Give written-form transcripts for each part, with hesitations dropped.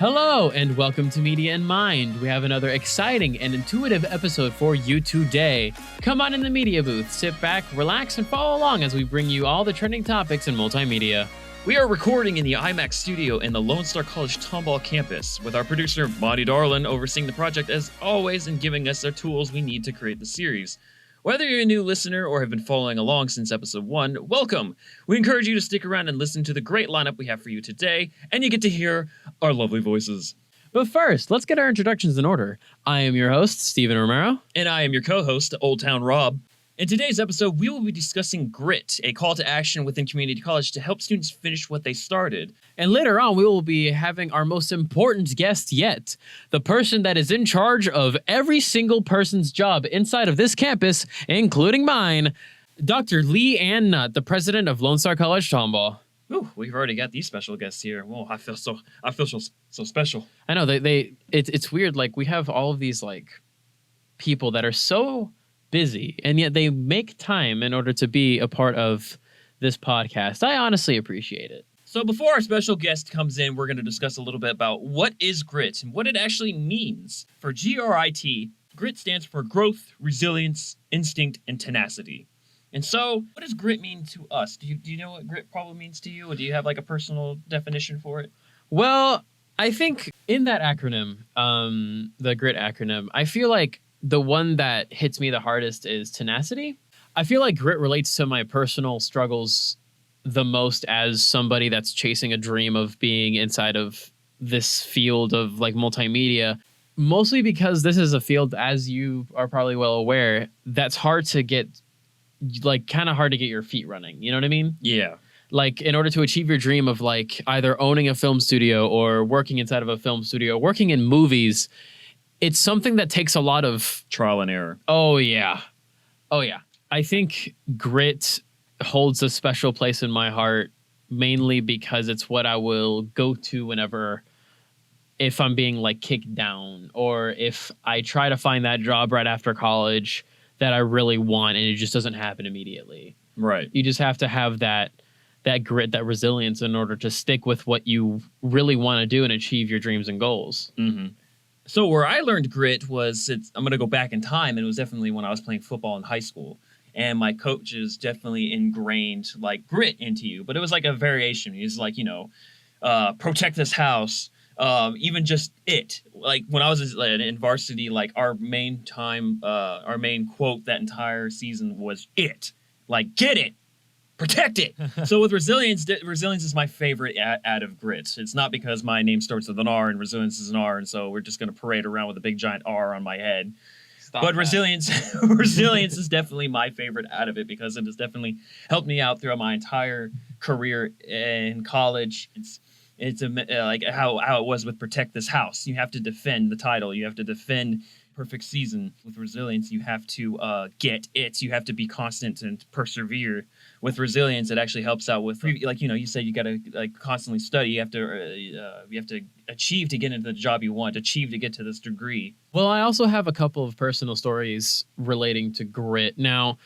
Hello and welcome to Media in Mind. We have another exciting and intuitive episode for you today. Come on in the media booth, sit back, relax, and follow along as we bring you all the trending topics in multimedia. We are recording in the IMAX studio in the Lone Star College-Tomball campus, with our producer, Monty Darlin, overseeing the project as always and giving us the tools we need to create the series. Whether you're a new listener or have been following along since episode 1, welcome! We encourage you to stick around and listen to the great lineup we have for you today, and you get to hear our lovely voices. But first, let's get our introductions in order. I am your host, Stephen Romero. And I am your co-host, Old Town Rob. In today's episode, we will be discussing Grit, a call to action within community college to help students finish what they started. And later on, we will be having our most important guest yet, the person that is in charge of every single person's job inside of this campus, including mine, Dr. Ann Nutt, the president of Lone Star College-Tomball. Ooh, we've already got these special guests here. Whoa, I feel so special. I know it's weird. Like, we have all of these like people that are so busy, and yet they make time in order to be a part of this podcast. I honestly appreciate it. So before our special guest comes in, we're going to discuss a little bit about what is grit and what it actually means. For GRIT, grit stands for growth, resilience, instinct, and tenacity. And so, what does grit mean to us? Do you know what grit probably means to you, or do you have like a personal definition for it? Well, I think in that acronym, the grit acronym, I feel like the one that hits me the hardest is tenacity. I feel like grit relates to my personal struggles the most as somebody that's chasing a dream of being inside of this field of like multimedia, mostly because this is a field, as you are probably well aware, that's hard to get, like kind of hard to get your feet running. You know what I mean? Yeah. Like, in order to achieve your dream of like either owning a film studio or working inside of a film studio, working in movies, it's something that takes a lot of trial and error. Oh, yeah. I think grit holds a special place in my heart, mainly because it's what I will go to whenever, if I'm being like kicked down, or if I try to find that job right after college that I really want and it just doesn't happen immediately. Right. You just have to have that grit, that resilience in order to stick with what you really want to do and achieve your dreams and goals. Mm-hmm. So where I learned grit was, I'm going to go back in time, and it was definitely when I was playing football in high school. And my coaches definitely ingrained like grit into you, but it was like a variation. He was like, protect this house. Even just it, like when I was in varsity, like our main quote that entire season was it, like get it, protect it. So with resilience is my favorite out of grit. It's not because my name starts with an R and resilience is an R, and so we're just going to parade around with a big giant R on my head. But resilience is definitely my favorite out of it, because it has definitely helped me out throughout my entire career in college. It's like how it was with Protect This House. You have to defend the title. You have to defend perfect season. With resilience, you have to get it. You have to be constant and persevere. With resilience, it actually helps out with, like, you said, you got to like constantly study. You have to achieve to get into the job you want, achieve to get to this degree. Well, I also have a couple of personal stories relating to grit. Now,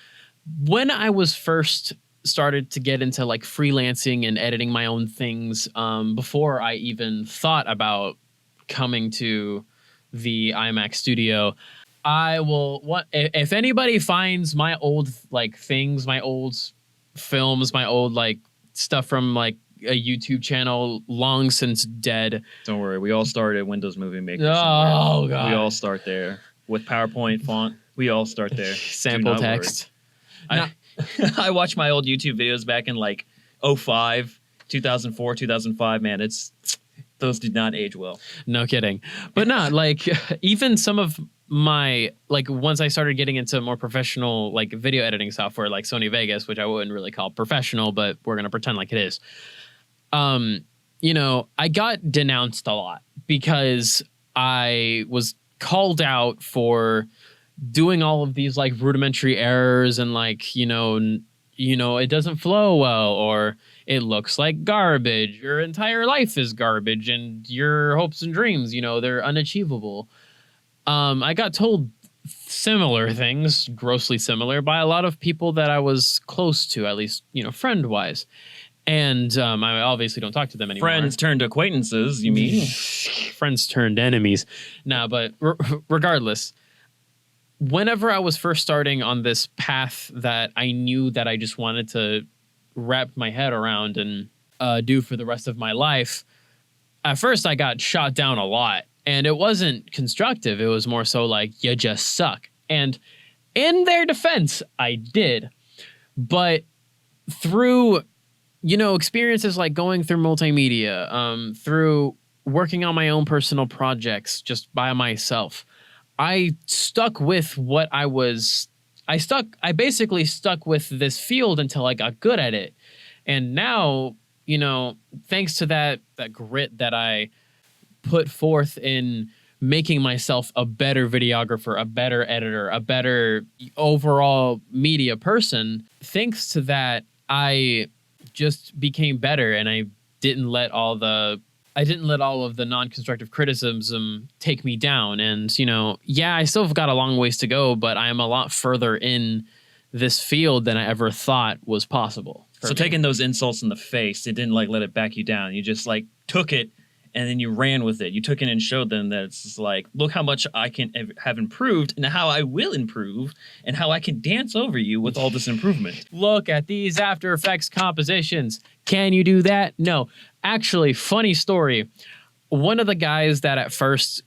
when I was first started to get into like freelancing and editing my own things, before I even thought about coming to the IMAX studio, if anybody finds my old like things, my old films, my old like stuff from like a YouTube channel long since dead. Don't worry, we all started at Windows Movie Maker. Oh god, we all start there with PowerPoint font. We all start there. Sample text. I watched my old YouTube videos back in like 2005, 2004, 2005. Man, those did not age well. No kidding. But not like even some of my, like, once I started getting into more professional like video editing software like Sony Vegas, which I wouldn't really call professional, but we're gonna pretend like it is. I got denounced a lot because I was called out for doing all of these like rudimentary errors and like, it doesn't flow well, or it looks like garbage. Your entire life is garbage, and your hopes and dreams, they're unachievable. I got told similar things, grossly similar, by a lot of people that I was close to, at least, friend-wise. And I obviously don't talk to them anymore. Friends turned acquaintances, you mean? friends turned enemies. Nah, but regardless, whenever I was first starting on this path that I knew that I just wanted to wrap my head around and do for the rest of my life, at first I got shot down a lot, and it wasn't constructive. It was more so like, you just suck. And in their defense, I did. But through, experiences like going through multimedia, through working on my own personal projects just by myself, I stuck with what I basically stuck with this field until I got good at it. And now, thanks to that grit that I put forth in making myself a better videographer, a better editor, a better overall media person, thanks to that, I just became better, and I didn't let all of the non-constructive criticism take me down. And, I still have got a long ways to go, but I am a lot further in this field than I ever thought was possible. So taking those insults in the face, it didn't let it back you down. You just took it and then you ran with it. You took it and showed them that it's just look how much I can have improved and how I will improve and how I can dance over you with all this improvement. Look at these After Effects compositions. Can you do that? No. Actually, funny story. One of the guys that at first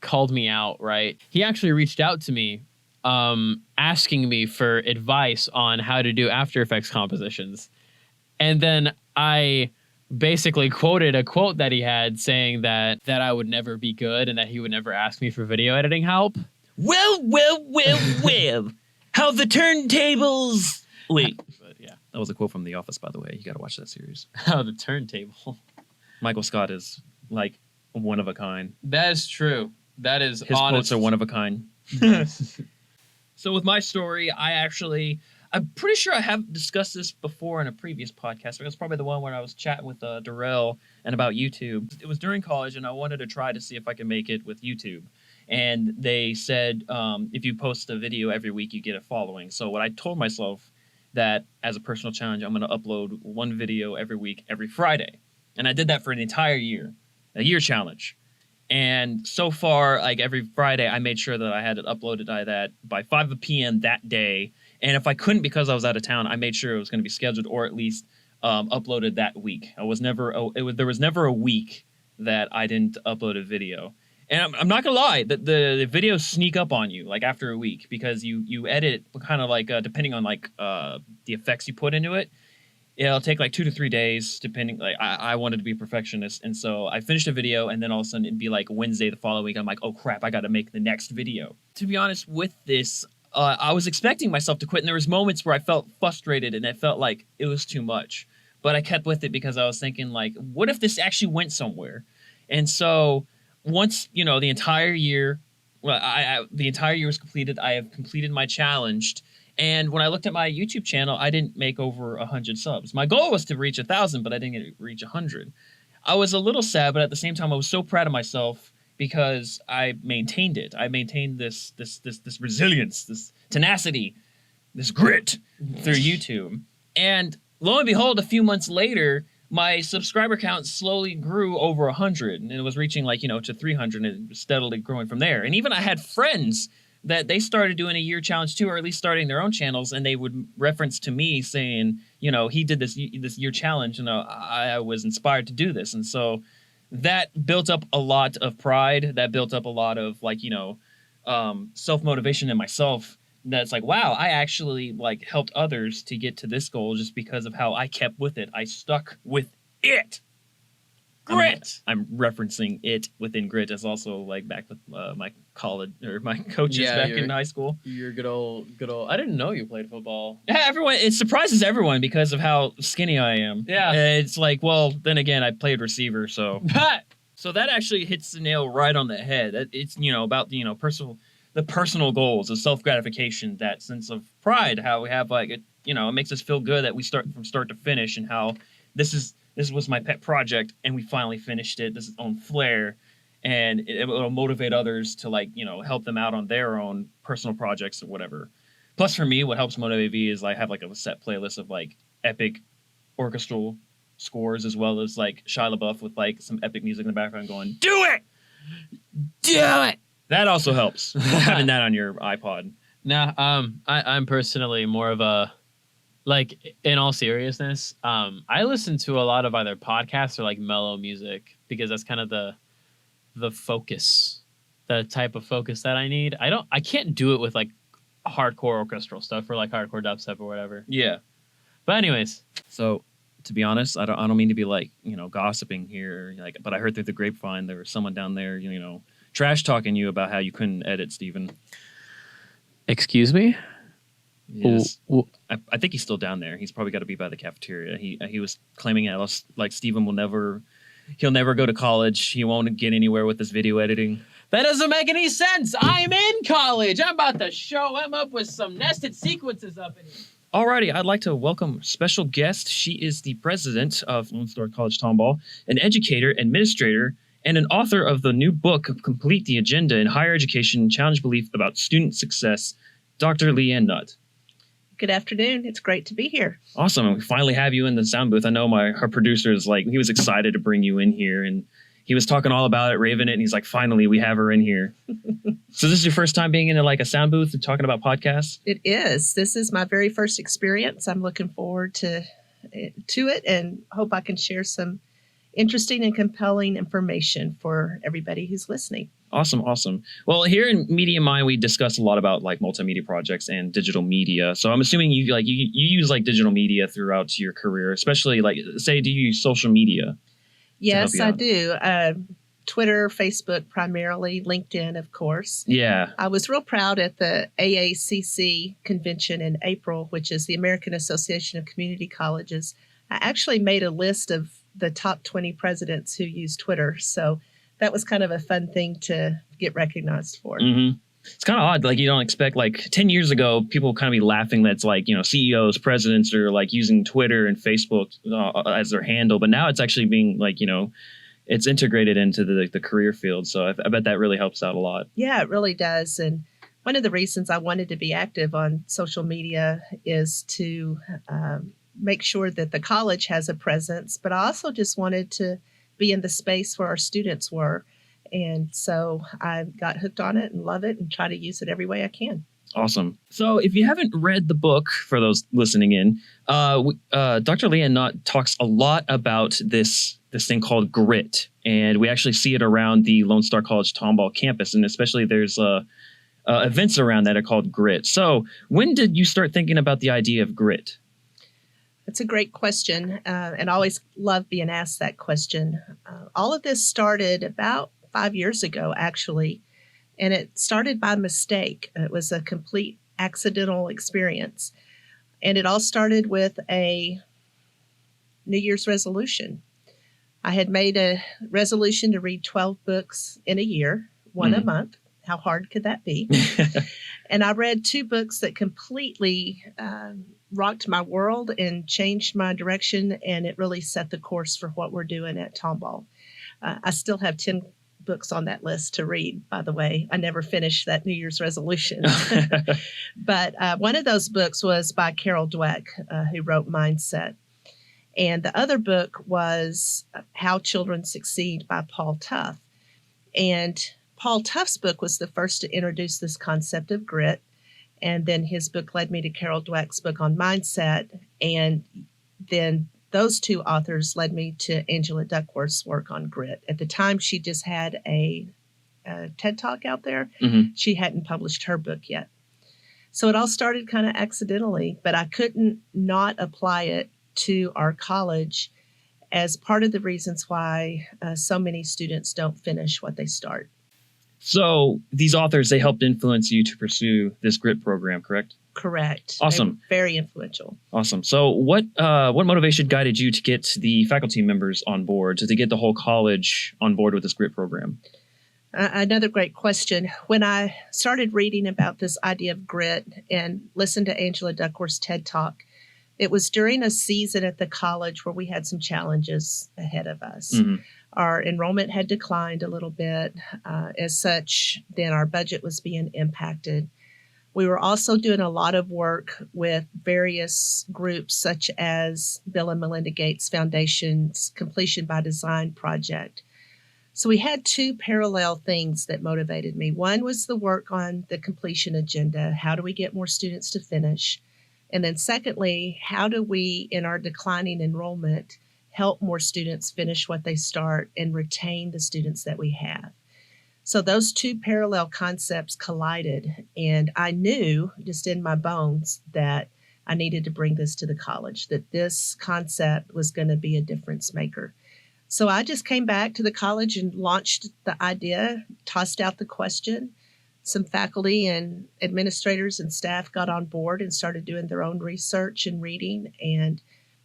called me out, right? He actually reached out to me asking me for advice on how to do After Effects compositions. And then I basically quoted a quote that he had saying that I would never be good and that he would never ask me for video editing help. Well, how the turntables... Wait. But yeah. That was a quote from The Office, by the way. You got to watch that series. How the turntable. Michael Scott is one of a kind. That is true. That is His honest. quotes are one of a kind. So with my story, I'm pretty sure I have discussed this before in a previous podcast. It was probably the one where I was chatting with Darrell and about YouTube. It was during college, and I wanted to try to see if I could make it with YouTube. And they said, if you post a video every week, you get a following. So what I told myself that as a personal challenge, I'm going to upload one video every week, every Friday. And I did that for an entire year, a year challenge. And so far, every Friday, I made sure that I had it uploaded by 5 p.m. that day. And if I couldn't because I was out of town, I made sure it was going to be scheduled or at least uploaded that week. There was never a week that I didn't upload a video. And I'm not going to lie, the videos sneak up on you after a week because you edit kind of depending on the effects you put into it. It'll take 2 to 3 days, depending. I wanted to be a perfectionist, and so I finished a video, and then all of a sudden it'd be Wednesday the following week. I'm oh crap, I got to make the next video. To be honest with this, I was expecting myself to quit, and there was moments where I felt frustrated, and it felt like it was too much. But I kept with it because I was thinking what if this actually went somewhere? And so once the entire year, the entire year was completed. I have completed my challenge. And when I looked at my YouTube channel, I didn't make over 100 subs. My goal was to reach 1,000, but I didn't reach 100. I was a little sad, but at the same time, I was so proud of myself because I maintained it. I maintained this resilience, this tenacity, this grit through YouTube. And lo and behold, a few months later, my subscriber count slowly grew over 100, and it was reaching to 300, and it was steadily growing from there. And even I had friends that they started doing a year challenge too, or at least starting their own channels, and they would reference to me saying, he did this year challenge, and I was inspired to do this. And so that built up a lot of pride. That built up a lot of self-motivation in myself. That's wow, I actually helped others to get to this goal just because of how I kept with it. I stuck with it. Grit. I'm referencing it within grit as also back with my college or my coaches back in high school. You're good old. I didn't know you played football. Yeah, everyone. It surprises everyone because of how skinny I am. Yeah, it's well, then again, I played receiver, so so that actually hits the nail right on the head. It's about the personal goals, the self gratification, that sense of pride, how we have it makes us feel good that we start from start to finish, and how this was my pet project, and we finally finished it. This is own flair, and it will motivate others to help them out on their own personal projects or whatever. Plus, for me, what helps motivate me is I have a set playlist of epic orchestral scores, as well as Shia LaBeouf with some epic music in the background going, "Do it!" Do it. That also helps, having that on your iPod. Nah, I'm personally more of a, like, in all seriousness, I listen to a lot of either podcasts or like mellow music because that's kind of the focus, the type of focus that I need. I can't do it with like hardcore orchestral stuff or like hardcore dubstep or whatever. Yeah. But anyways, So, to be honest, I don't mean to be like, gossiping here, like, but I heard through the grapevine there was someone down there, trash talking you about how you couldn't edit Steven. excuse me. Yes. I think he's still down there. He's probably got to be by the cafeteria. He was claiming like Steven he'll never go to college. He won't get anywhere with this video editing. That doesn't make any sense. I'm in college. I'm about to show him up with some nested sequences up in here. Alrighty, I'd like to welcome special guest. She is the president of Lone Star College-Tomball, an educator, administrator, and an author of the new book, Complete the Agenda in Higher Education, Challenge Belief About Student Success, Dr. Ann Nutt. Good afternoon. It's great to be here. Awesome. And we finally have you in the sound booth. I know our producer is like, he was excited to bring you in here, and he was talking all about it, raving it, and he's like, finally, we have her in here. So this is your first time being in like a sound booth and talking about podcasts? It is. This is my very first experience. I'm looking forward to it and hope I can share some interesting and compelling information for everybody who's listening. Awesome. Well, here in Media Mind, we discuss a lot about like multimedia projects and digital media. So I'm assuming you use like digital media throughout your career, especially like, say, do you use social media? Yes, I do. Twitter, Facebook primarily, LinkedIn, of course. Yeah. I was real proud at the AACC convention in April, which is the American Association of Community Colleges. I actually made a list of the top 20 presidents who use Twitter. So that was kind of a fun thing to get recognized for. Mm-hmm. It's kind of odd. Like, you don't expect, like 10 years ago, people kind of be laughing that's like, CEOs, presidents are like using Twitter and Facebook as their handle. But now it's actually being like, it's integrated into the career field. So I bet that really helps out a lot. Yeah, it really does. And one of the reasons I wanted to be active on social media is to make sure that the college has a presence. But I also just wanted to be in the space where our students were. And so I got hooked on it and love it and try to use it every way I can. Awesome. So if you haven't read the book, for those listening in, Dr. Ann Nutt talks a lot about this thing called grit. And we actually see it around the Lone Star College-Tomball campus. And especially there's events around that are called grit. So when did you start thinking about the idea of grit? That's a great question. And I always love being asked that question. All of this started about 5 years ago, actually. And it started by mistake. It was a complete accidental experience. And it all started with a New Year's resolution. I had made a resolution to read 12 books in a year, one a month. How hard could that be? And I read 2 books that completely rocked my world and changed my direction. And it really set the course for what we're doing at Tomball. I still have 10 books on that list to read, by the way. I never finished that New Year's resolution. But one of those books was by Carol Dweck, who wrote Mindset. And the other book was How Children Succeed by Paul Tough. And Paul Tough's book was the first to introduce this concept of grit. And then his book led me to Carol Dweck's book on mindset. And then those 2 authors led me to Angela Duckworth's work on grit. At the time, she just had a TED Talk out there. Mm-hmm. She hadn't published her book yet. So it all started kind of accidentally, but I couldn't not apply it to our college as part of the reasons why so many students don't finish what they start. So these authors, they helped influence you to pursue this grit program, correct? Correct. Awesome. Very influential. Awesome. So what motivation guided you to get the faculty members on board, to get the whole college on board with this grit program? Another great question. When I started reading about this idea of grit and listened to Angela Duckworth's TED Talk, it was during a season at the college where we had some challenges ahead of us. Mm-hmm. Our enrollment had declined a little bit. As such, then our budget was being impacted. We were also doing a lot of work with various groups such as Bill and Melinda Gates Foundation's Completion by Design project. So we had two parallel things that motivated me. One was the work on the completion agenda. How do we get more students to finish? And then secondly, how do we, in our declining enrollment, help more students finish what they start and retain the students that we have? So those two parallel concepts collided, and I knew just in my bones that I needed to bring this to the college, that this concept was going to be a difference maker. So I just came back to the college and launched the idea, tossed out the question. Some faculty and administrators and staff got on board and started doing their own research and reading, and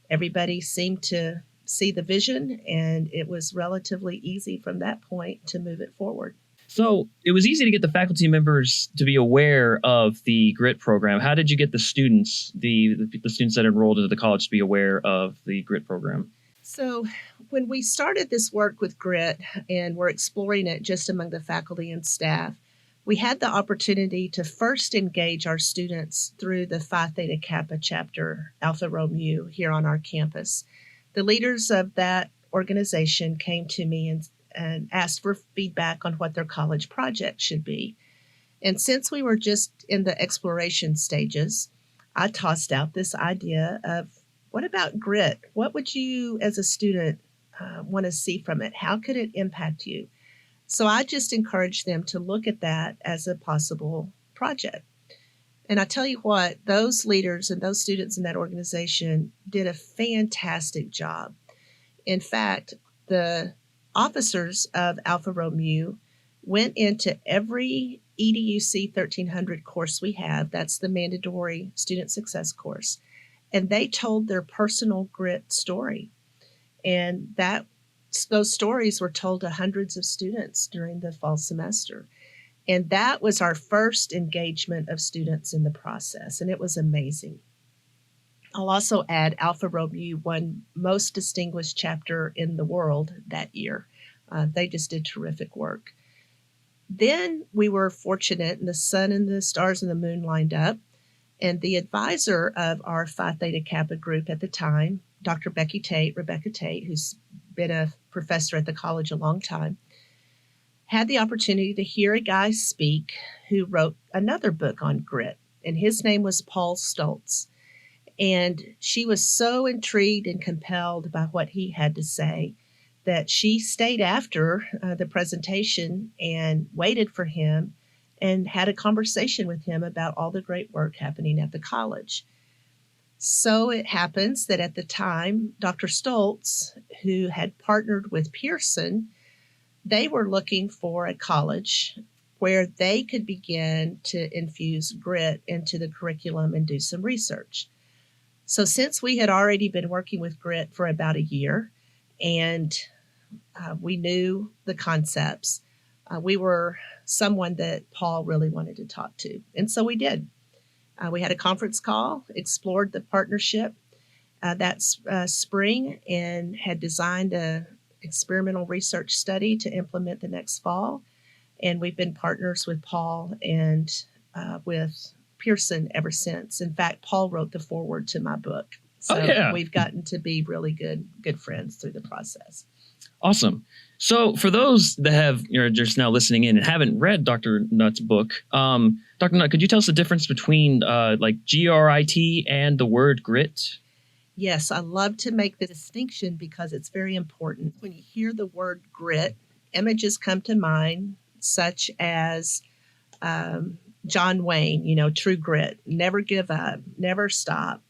everybody seemed to see the vision, and it was relatively easy from that point to move it forward. So it was easy to get the faculty members to be aware of the GRIT program. How did you get the students, the students that enrolled into the college, to be aware of the GRIT program? So when we started this work with GRIT and we're exploring it just among the faculty and staff, we had the opportunity to first engage our students through the Phi Theta Kappa chapter, Alpha Rho Mu, here on our campus. The leaders of that organization came to me and asked for feedback on what their college project should be. And since we were just in the exploration stages, I tossed out this idea of, what about GRIT? What would you, as a student, want to see from it? How could it impact you? So I just encouraged them to look at that as a possible project. And I tell you what, those leaders and those students in that organization did a fantastic job. In fact, the officers of Alpha Rho Mu went into every EDUC 1300 course we have. That's the mandatory student success course. And they told their personal GRIT story. And those stories were told to hundreds of students during the fall semester. And that was our first engagement of students in the process. And it was amazing. I'll also add Alpha Rho Mu won most distinguished chapter in the world that year. They just did terrific work. Then we were fortunate, and the sun and the stars and the moon lined up. And the advisor of our Phi Theta Kappa group at the time, Dr. Rebecca Tate, who's been a professor at the college a long time, had the opportunity to hear a guy speak who wrote another book on GRIT, and his name was Paul Stoltz. And she was so intrigued and compelled by what he had to say that she stayed after the presentation and waited for him and had a conversation with him about all the great work happening at the college. So it happens that at the time, Dr. Stoltz, who had partnered with Pearson, they were looking for a college where they could begin to infuse GRIT into the curriculum and do some research. So since we had already been working with GRIT for about a year and we knew the concepts, we were someone that Paul really wanted to talk to. And so we did. We had a conference call, explored the partnership that spring, and had designed an experimental research study to implement the next fall. And we've been partners with Paul and with Pearson ever since. In fact, Paul wrote the foreword to my book. So we've gotten to be really good friends through the process. Awesome. So for those that have just now listening in and haven't read Dr. Nutt's book, Dr. Nutt, could you tell us the difference between like GRIT and the word GRIT? Yes, I love to make the distinction because it's very important. When you hear the word GRIT, images come to mind, such as John Wayne, true grit, never give up, never stop,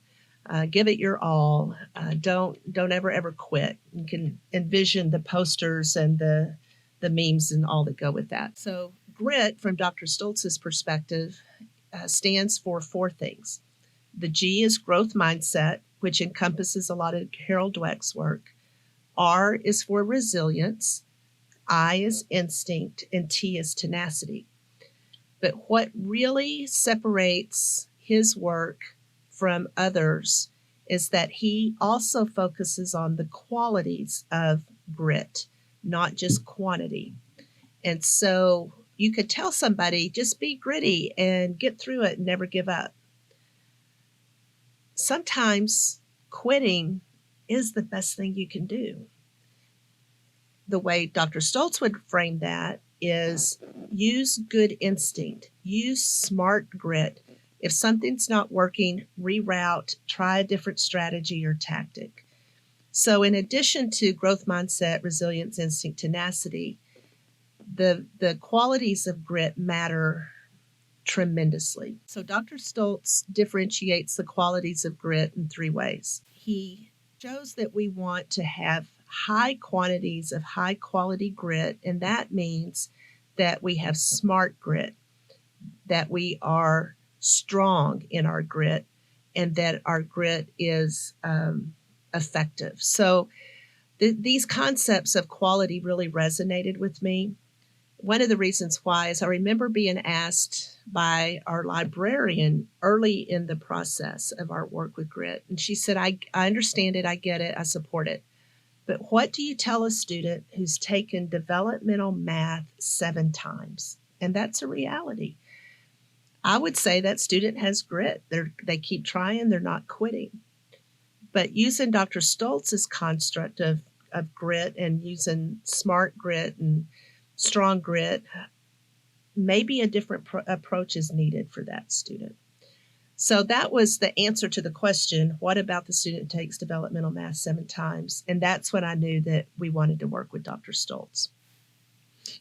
give it your all, don't ever quit. You can envision the posters and the memes and all that go with that. So GRIT, from Dr. Stoltz's perspective, stands for four things. The G is growth mindset, which encompasses a lot of Harold Dweck's work. R is for resilience, I is instinct, and T is tenacity. But what really separates his work from others is that he also focuses on the qualities of grit, not just quantity. And so you could tell somebody, just be gritty and get through it and never give up. Sometimes quitting is the best thing you can do. the way Dr. Stoltz would frame that is use good instinct, use smart grit. If something's not working, reroute, try a different strategy or tactic. So, in addition to growth mindset, resilience, instinct, tenacity, the qualities of grit matter tremendously. So, Dr. Stoltz differentiates the qualities of grit in three ways. He shows that we want to have high quantities of high quality grit, and that means that we have smart grit, that we are strong in our grit, and that our grit is effective. So these concepts of quality really resonated with me. One of the reasons why is I remember being asked by our librarian early in the process of our work with grit, and she said, I understand it, I get it, I support it. But what do you tell a student who's taken developmental math 7 times? And that's a reality. I would say that student has grit. They keep trying, they're not quitting. But using Dr. Stoltz's construct of grit and using smart grit and strong grit, maybe a different approach is needed for that student. So that was the answer to the question, what about the student who takes developmental math 7 times? And that's when I knew that we wanted to work with Dr. Stoltz.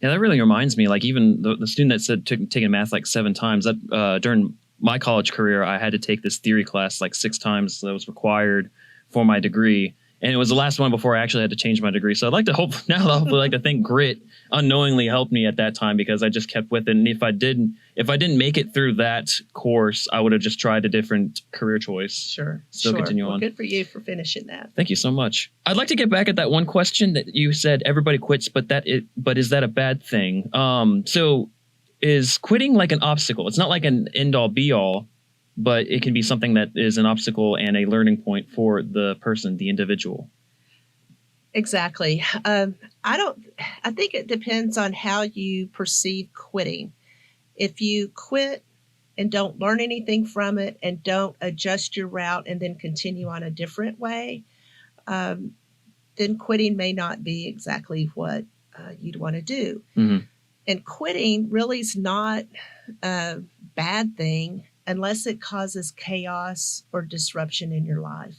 Yeah, that really reminds me, like even the student that said taking math like 7 times, that during my college career, I had to take this theory class like 6 times that was required for my degree. And it was the last one before I actually had to change my degree. So I'd like to hopefully like to think grit unknowingly helped me at that time because I just kept with it. And if I didn't make it through that course, I would have just tried a different career choice. Sure. Continue on. Good for you for finishing that. Thank you so much. I'd like to get back at that one question that you said everybody quits, but is that a bad thing? So is quitting like an obstacle? It's not like an end all be all, but it can be something that is an obstacle and a learning point for the person, the individual. Exactly. I think it depends on how you perceive quitting. If you quit and don't learn anything from it and don't adjust your route and then continue on a different way, then quitting may not be exactly what you'd want to do. Mm-hmm. And quitting really is not a bad thing unless it causes chaos or disruption in your life.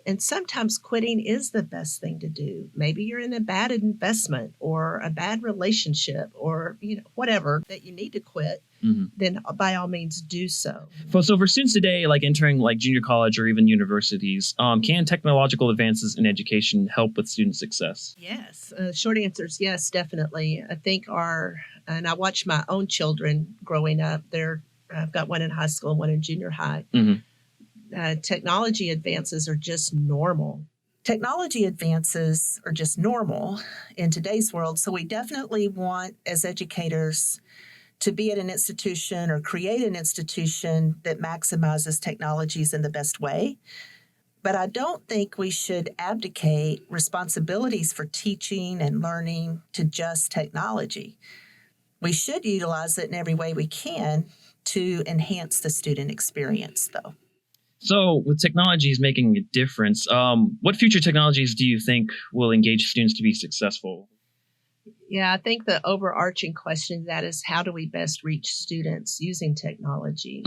And sometimes quitting is the best thing to do. Maybe you're in a bad investment or a bad relationship or whatever that you need to quit. Mm-hmm. Then by all means do so. So for students today, like entering like junior college or even universities, can technological advances in education help with student success? Yes. Short answer is yes, definitely. I think and I watch my own children growing up. I've got one in high school and one in junior high. Mm-hmm. Technology advances are just normal. Technology advances are just normal in today's world. So we definitely want, as educators, to be at an institution or create an institution that maximizes technologies in the best way. But I don't think we should abdicate responsibilities for teaching and learning to just technology. We should utilize it in every way we can to enhance the student experience, though. So with technologies making a difference, what future technologies do you think will engage students to be successful? Yeah, I think the overarching question that is, how do we best reach students using technology?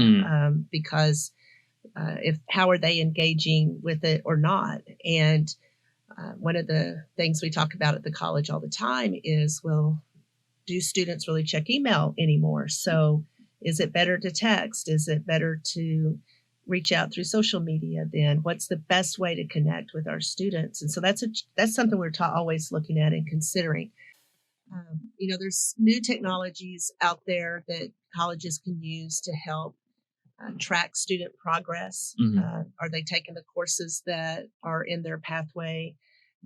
Because how are they engaging with it or not? And one of the things we talk about at the college all the time is, well, do students really check email anymore? So is it better to text? Is it better to reach out through social media? Then what's the best way to connect with our students? And so that's something we're always looking at and considering. There's new technologies out there that colleges can use to help track student progress. Mm-hmm. Are they taking the courses that are in their pathway?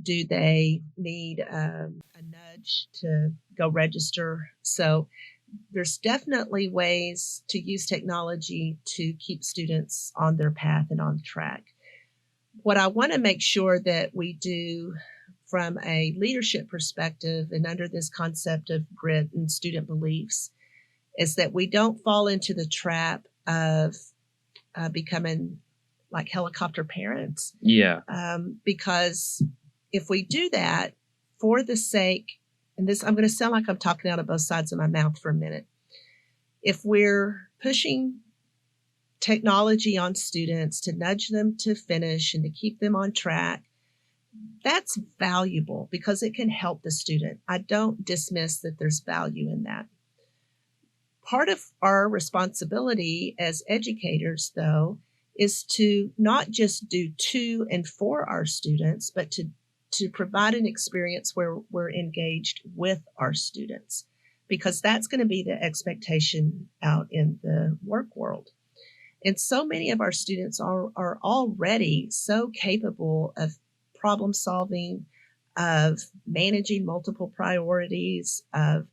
Do they need a nudge to go register? So there's definitely ways to use technology to keep students on their path and on track. What I want to make sure that we do from a leadership perspective and under this concept of grit and student beliefs is that we don't fall into the trap of becoming like helicopter parents. Yeah. Because if we do that, for the sake, and this, I'm going to sound like I'm talking out of both sides of my mouth for a minute. If we're pushing technology on students to nudge them to finish and to keep them on track, that's valuable because it can help the student. I don't dismiss that there's value in that. Part of our responsibility as educators, though, is to not just do to and for our students, but to provide an experience where we're engaged with our students, because that's going to be the expectation out in the work world. And so many of our students are already so capable of problem solving, of managing multiple priorities, of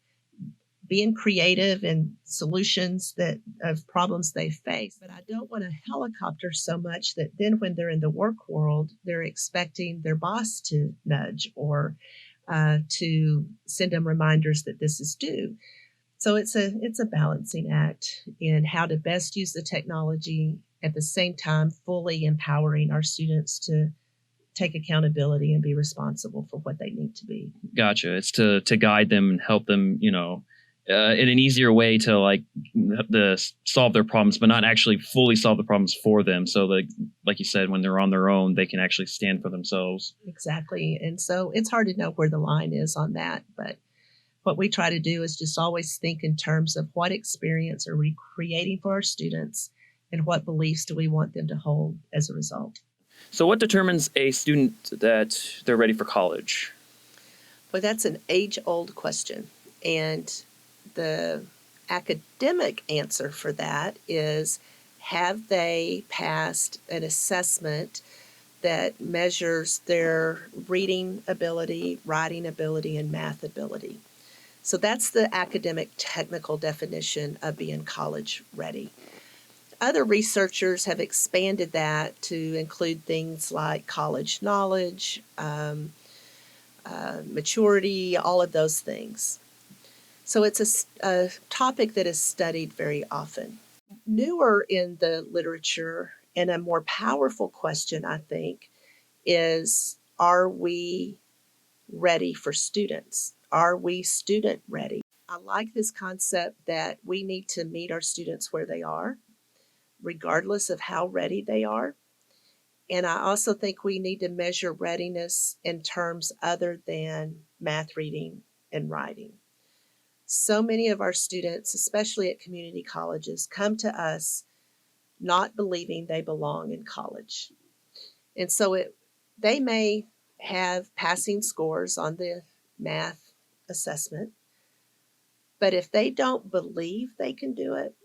being creative in solutions of problems they face. But I don't want to helicopter so much that then when they're in the work world, they're expecting their boss to nudge or to send them reminders that this is due. So it's a balancing act in how to best use the technology, at the same time fully empowering our students to take accountability and be responsible for what they need to be. Gotcha. It's to guide them and help them, in an easier way to solve their problems, but not actually fully solve the problems for them. So like you said, when they're on their own, they can actually stand for themselves. Exactly. And so it's hard to know where the line is on that. But what we try to do is just always think in terms of what experience are we creating for our students and what beliefs do we want them to hold as a result. So what determines a student that they're ready for college? Well, that's an age-old question. And the academic answer for that is, have they passed an assessment that measures their reading ability, writing ability, and math ability? So that's the academic technical definition of being college ready. Other researchers have expanded that to include things like college knowledge, maturity, all of those things. So it's a topic that is studied very often. Newer in the literature, and a more powerful question, I think, is, are we ready for students? Are we student ready? I like this concept that we need to meet our students where they are, regardless of how ready they are. And I also think we need to measure readiness in terms other than math, reading, and writing. So many of our students, especially at community colleges, come to us not believing they belong in college. And so they may have passing scores on the math assessment, but if they don't believe they can do it,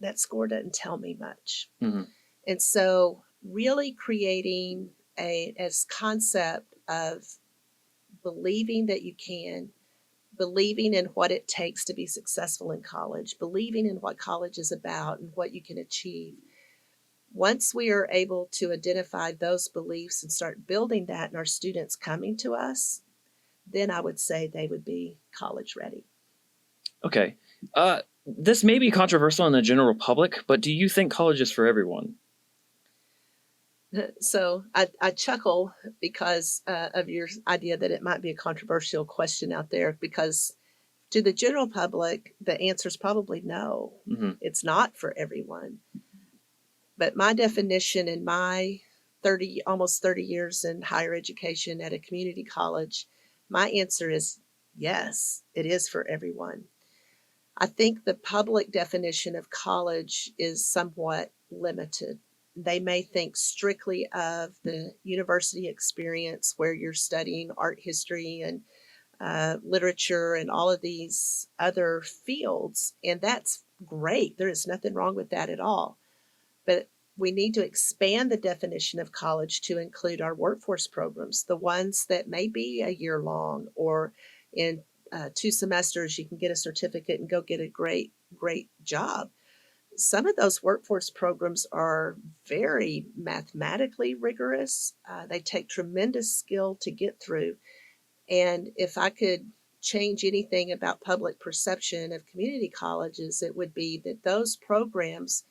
that score doesn't tell me much. Mm-hmm. And so really creating as concept of believing that you can, believing in what it takes to be successful in college, believing in what college is about and what you can achieve. Once we are able to identify those beliefs and start building that in our students coming to us, then I would say they would be college ready. Okay. This may be controversial in the general public, but do you think college is for everyone? So I chuckle because of your idea that it might be a controversial question out there, because to the general public, the answer is probably no. Mm-hmm. It's not for everyone. But my definition in my almost 30 years in higher education at a community college, my answer is yes, it is for everyone. I think the public definition of college is somewhat limited. They may think strictly of the university experience where you're studying art history and literature and all of these other fields, and that's great. There is nothing wrong with that at all. But we need to expand the definition of college to include our workforce programs, the ones that may be a year long, or in 2 semesters you can get a certificate and go get a great job. Some of those workforce programs are very mathematically rigorous. They take tremendous skill to get through. And if I could change anything about public perception of community colleges, it would be that those programs,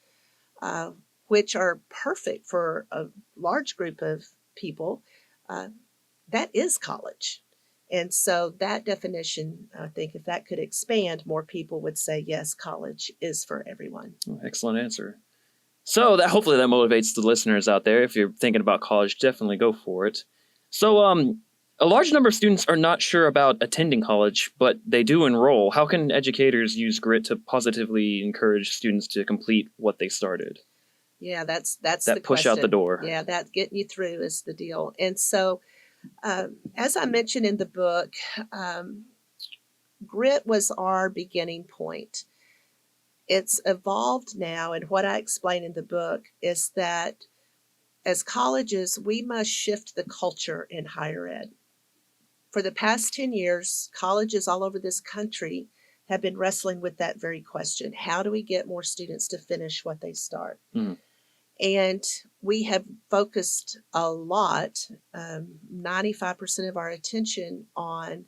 which are perfect for a large group of people, that is college. And so that definition, I think if that could expand, more people would say, yes, college is for everyone. Excellent answer. So that hopefully that motivates the listeners out there. If you're thinking about college, definitely go for it. So a large number of students are not sure about attending college, but they do enroll. How can educators use grit to positively encourage students to complete what they started? Yeah, that's That the push question. out the door. Yeah, that getting you through is the deal. And so, as I mentioned in the book, grit was our beginning point. It's evolved now, and what I explain in the book is that as colleges, we must shift the culture in higher ed. For the past 10 years, colleges all over this country have been wrestling with that very question. How do we get more students to finish what they start? Mm-hmm. And we have focused a lot, 95% of our attention on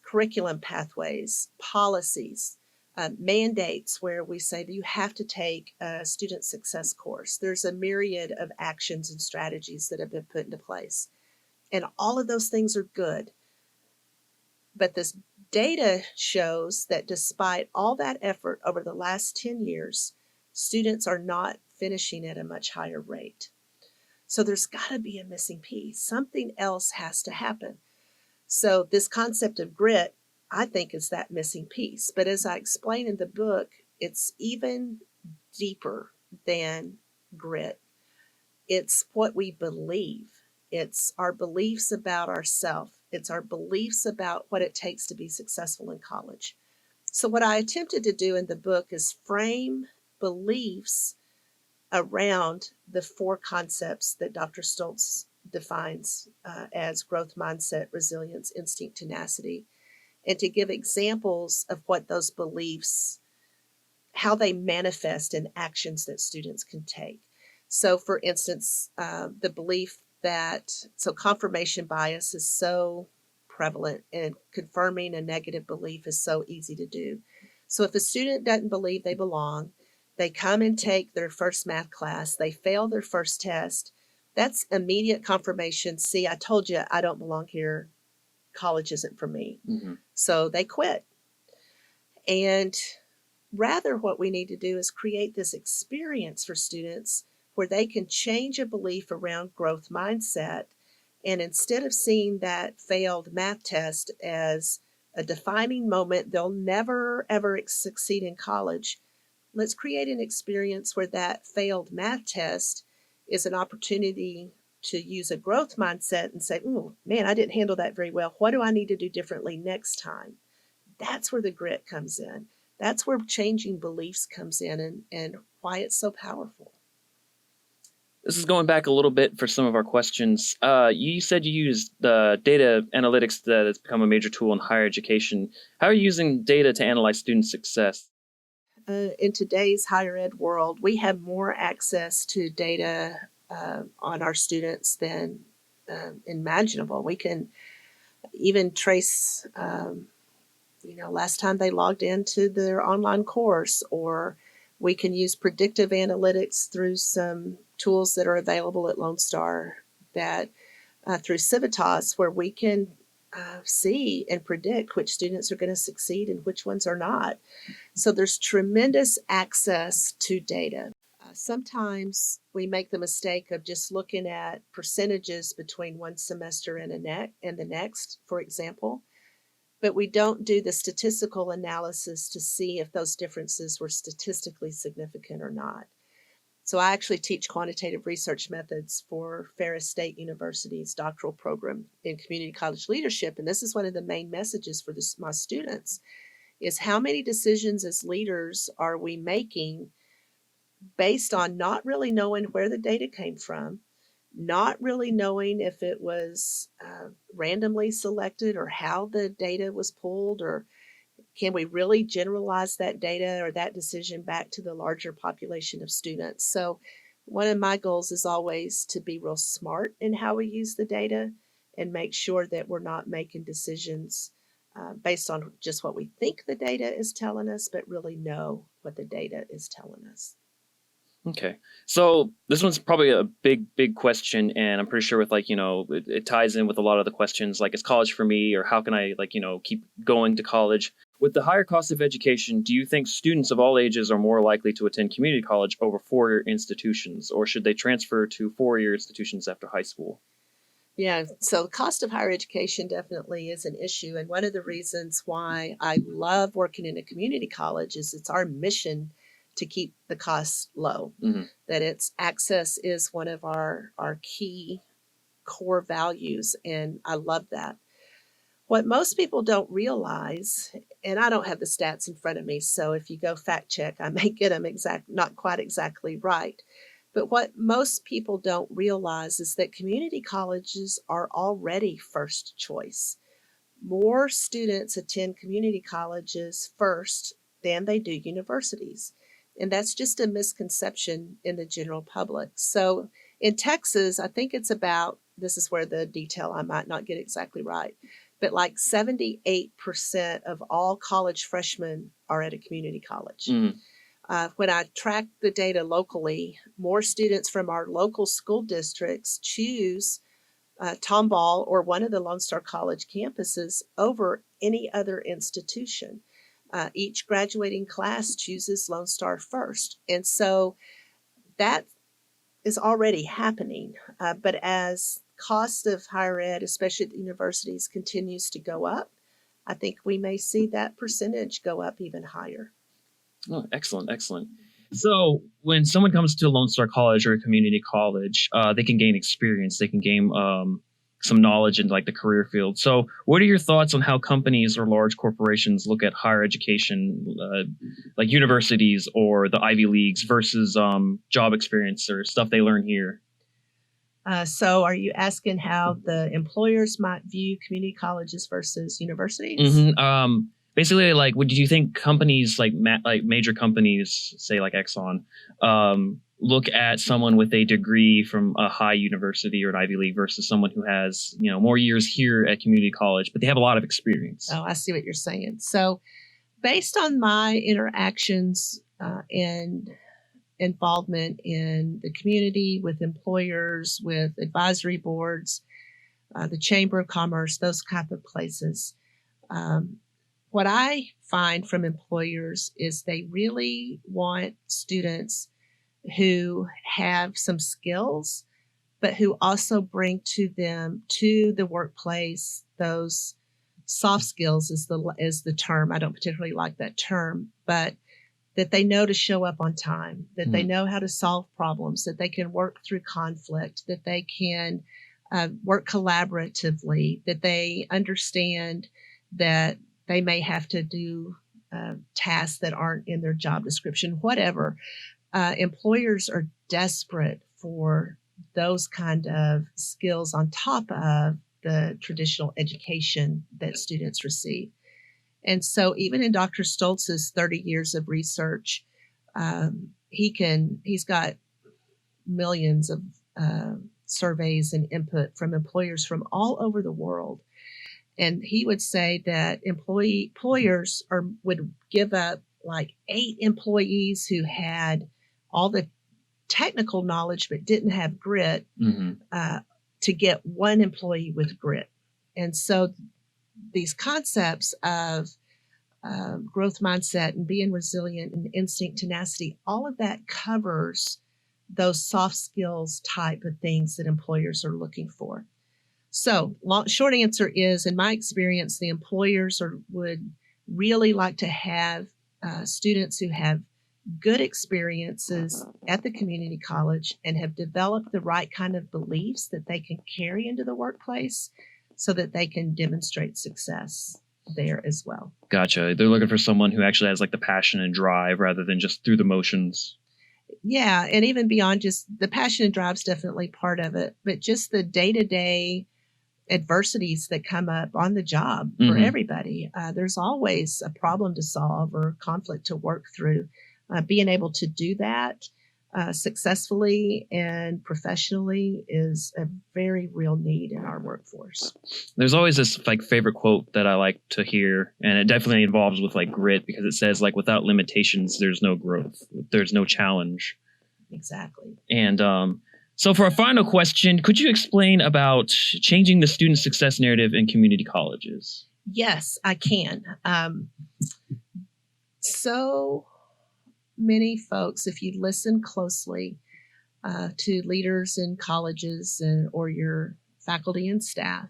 curriculum pathways, policies, mandates where we say that you have to take a student success course. There's a myriad of actions and strategies that have been put into place. And all of those things are good. But this data shows that despite all that effort over the last 10 years, students are not finishing at a much higher rate. So there's got to be a missing piece. Something else has to happen. So this concept of grit, I think, is that missing piece. But as I explain in the book, it's even deeper than grit. It's what we believe. It's our beliefs about ourselves. It's our beliefs about what it takes to be successful in college. So what I attempted to do in the book is frame beliefs around the four concepts that Dr. Stoltz defines as growth mindset, resilience, instinct, tenacity, and to give examples of what those beliefs, how they manifest in actions that students can take. So for instance, the belief that, so confirmation bias is so prevalent, and confirming a negative belief is so easy to do. So if a student doesn't believe they belong, they come and take their first math class, they fail their first test, that's immediate confirmation. See, I told you I don't belong here. College isn't for me. Mm-hmm. So they quit. And rather, what we need to do is create this experience for students where they can change a belief around growth mindset. And instead of seeing that failed math test as a defining moment, they'll never, ever succeed in college. Let's create an experience where that failed math test is an opportunity to use a growth mindset and say, oh, man, I didn't handle that very well. What do I need to do differently next time? That's where the grit comes in. That's where changing beliefs comes in, and why it's so powerful. This is going back a little bit for some of our questions. You said you used the data analytics that has become a major tool in higher education. How are you using data to analyze student success? In today's higher ed world, we have more access to data on our students than imaginable. We can even trace, last time they logged into their online course, or we can use predictive analytics through some tools that are available at Lone Star, that through Civitas, where we can see and predict which students are going to succeed and which ones are not. So there's tremendous access to data. Sometimes we make the mistake of just looking at percentages between one semester and the next, for example, but we don't do the statistical analysis to see if those differences were statistically significant or not. So I actually teach quantitative research methods for Ferris State University's doctoral program in community college leadership. And this is one of the main messages for my students, is how many decisions as leaders are we making based on not really knowing where the data came from, not really knowing if it was randomly selected or how the data was pulled, or can we really generalize that data or that decision back to the larger population of students? So one of my goals is always to be real smart in how we use the data and make sure that we're not making decisions based on just what we think the data is telling us, but really know what the data is telling us. Okay. So this one's probably a big question, and I'm pretty sure with it ties in with a lot of the questions like, is college for me, or how can I keep going to college? With the higher cost of education, do you think students of all ages are more likely to attend community college over four-year institutions, or should they transfer to four-year institutions after high school? Yeah, so the cost of higher education definitely is an issue. And one of the reasons why I love working in a community college is it's our mission to keep the costs low, Mm-hmm. that its access is one of our key core values. And I love that. What most people don't realize, and I don't have the stats in front of me, so if you go fact check, I may get them not quite exactly right. But what most people don't realize is that community colleges are already first choice. More students attend community colleges first than they do universities. And that's just a misconception in the general public. So in Texas, I think it's about, this is where the detail I might not get exactly right, but like 78% of all college freshmen are at a community college. Mm-hmm. When I track the data locally, more students from our local school districts choose Tomball or one of the Lone Star College campuses over any other institution. Each graduating class chooses Lone Star first. And so that is already happening. But as cost of higher ed, especially at the universities, continues to go up, I think we may see that percentage go up even higher. Oh, excellent. So when someone comes to Lone Star College or a community college, they can gain experience. They can gain some knowledge in like the career field. So what are your thoughts on how companies or large corporations look at higher education, like universities or the Ivy Leagues versus job experience or stuff they learn here? So are you asking how the employers might view community colleges versus universities? Mm-hmm. Basically, like, do you think companies like major companies, say like Exxon, look at someone with a degree from a high university or an Ivy League versus someone who has more years here at community college, but they have a lot of experience? Oh, I see what you're saying. So, based on my interactions and involvement in the community with employers, with advisory boards, the Chamber of Commerce, those type of places. What I find from employers is they really want students who have some skills, but who also bring to the workplace those soft skills is the term. I don't particularly like that term, but that they know to show up on time, that they know how to solve problems, that they can work through conflict, that they can work collaboratively, that they understand that they may have to do tasks that aren't in their job description, whatever. Employers are desperate for those kind of skills on top of the traditional education that students receive. And so even in Dr. Stoltz's 30 years of research, he's got millions of surveys and input from employers from all over the world. And he would say that employers would give up like 8 employees who had all the technical knowledge but didn't have grit to get 1 employee with grit. And so these concepts of growth mindset and being resilient and instinct, tenacity, all of that covers those soft skills type of things that employers are looking for. So short answer is, in my experience, the employers would really like to have students who have good experiences at the community college and have developed the right kind of beliefs that they can carry into the workplace so that they can demonstrate success there as well. Gotcha. They're looking for someone who actually has like the passion and drive rather than just through the motions. Yeah, and even beyond just the passion and drive is definitely part of it, but just the day-to-day adversities that come up on the job for everybody. There's always a problem to solve or conflict to work through. Being able to do that successfully and professionally is a very real need in our workforce. There's always this like favorite quote that I like to hear, and it definitely involves with like grit, because it says like, without limitations, there's no growth. There's no challenge. Exactly. And so for our final question, could you explain about changing the student success narrative in community colleges? Yes, I can. So many folks, if you listen closely to leaders in colleges or your faculty and staff,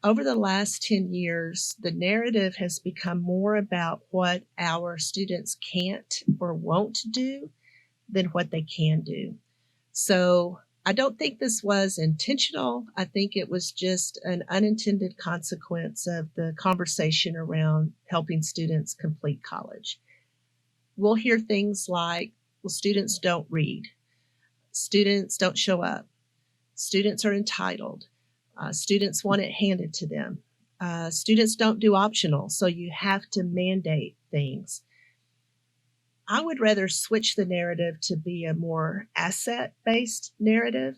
over the last 10 years, the narrative has become more about what our students can't or won't do than what they can do. So I don't think this was intentional. I think it was just an unintended consequence of the conversation around helping students complete college. We'll hear things like, well, students don't read, students don't show up, students are entitled, students want it handed to them, students don't do optional, so you have to mandate things. I would rather switch the narrative to be a more asset-based narrative.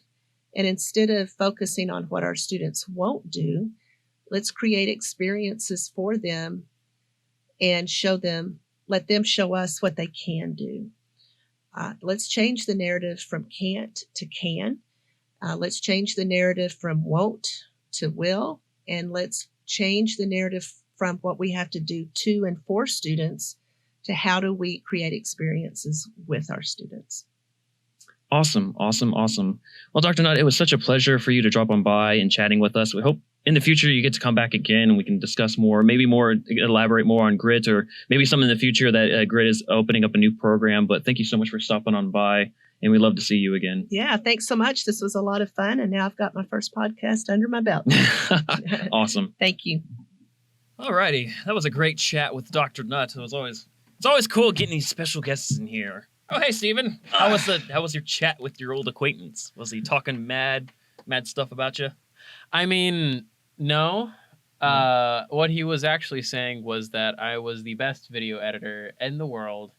And instead of focusing on what our students won't do, let's create experiences for them and let them show us what they can do. Let's change the narrative from can't to can. Let's change the narrative from won't to will. And let's change the narrative from what we have to do to and for students to how do we create experiences with our students. Awesome. Well, Dr. Nutt, it was such a pleasure for you to drop on by and chatting with us. We hope in the future you get to come back again and we can discuss more, elaborate more on GRIT, or maybe some in the future that GRIT is opening up a new program. But thank you so much for stopping on by, and we'd love to see you again. Yeah, thanks so much. This was a lot of fun, and now I've got my first podcast under my belt. Awesome. Thank you. All righty. That was a great chat with Dr. Nutt. It's always cool getting these special guests in here. Oh, hey, Steven. How was your chat with your old acquaintance? Was he talking mad stuff about you? I mean, no. What he was actually saying was that I was the best video editor in the world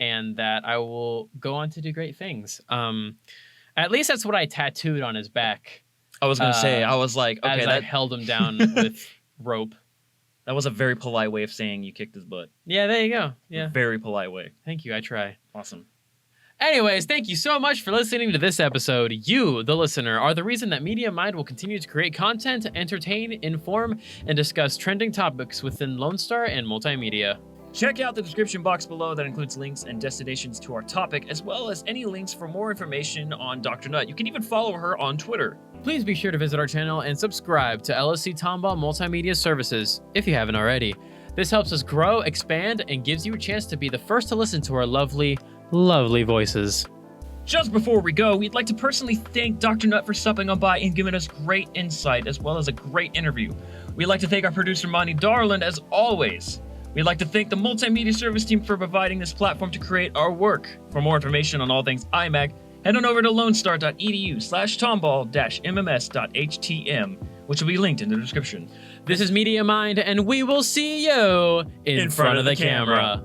and that I will go on to do great things. At least that's what I tattooed on his back. I was going to say, I was like, okay. I held him down with rope. That was a very polite way of saying you kicked his butt. Yeah, there you go. Yeah. Very polite way. Thank you. I try. Awesome. Anyways, thank you so much for listening to this episode. You, the listener, are the reason that Media Mind will continue to create content, entertain, inform, and discuss trending topics within Lone Star and Multimedia. Check out the description box below that includes links and destinations to our topic, as well as any links for more information on Dr. Nutt. You can even follow her on Twitter. Please be sure to visit our channel and subscribe to College-Tomball Multimedia Services if you haven't already. This helps us grow, expand, and gives you a chance to be the first to listen to our lovely, lovely voices. Just before we go, we'd like to personally thank Dr. Nutt for stopping on by and giving us great insight as well as a great interview. We'd like to thank our producer, Monty Darland, as always. We'd like to thank the Multimedia Service team for providing this platform to create our work. For more information on all things IMAG, head on over to lonestar.edu/tomball-mms.htm, which will be linked in the description. This is Media Mind, and we will see you in front of the camera.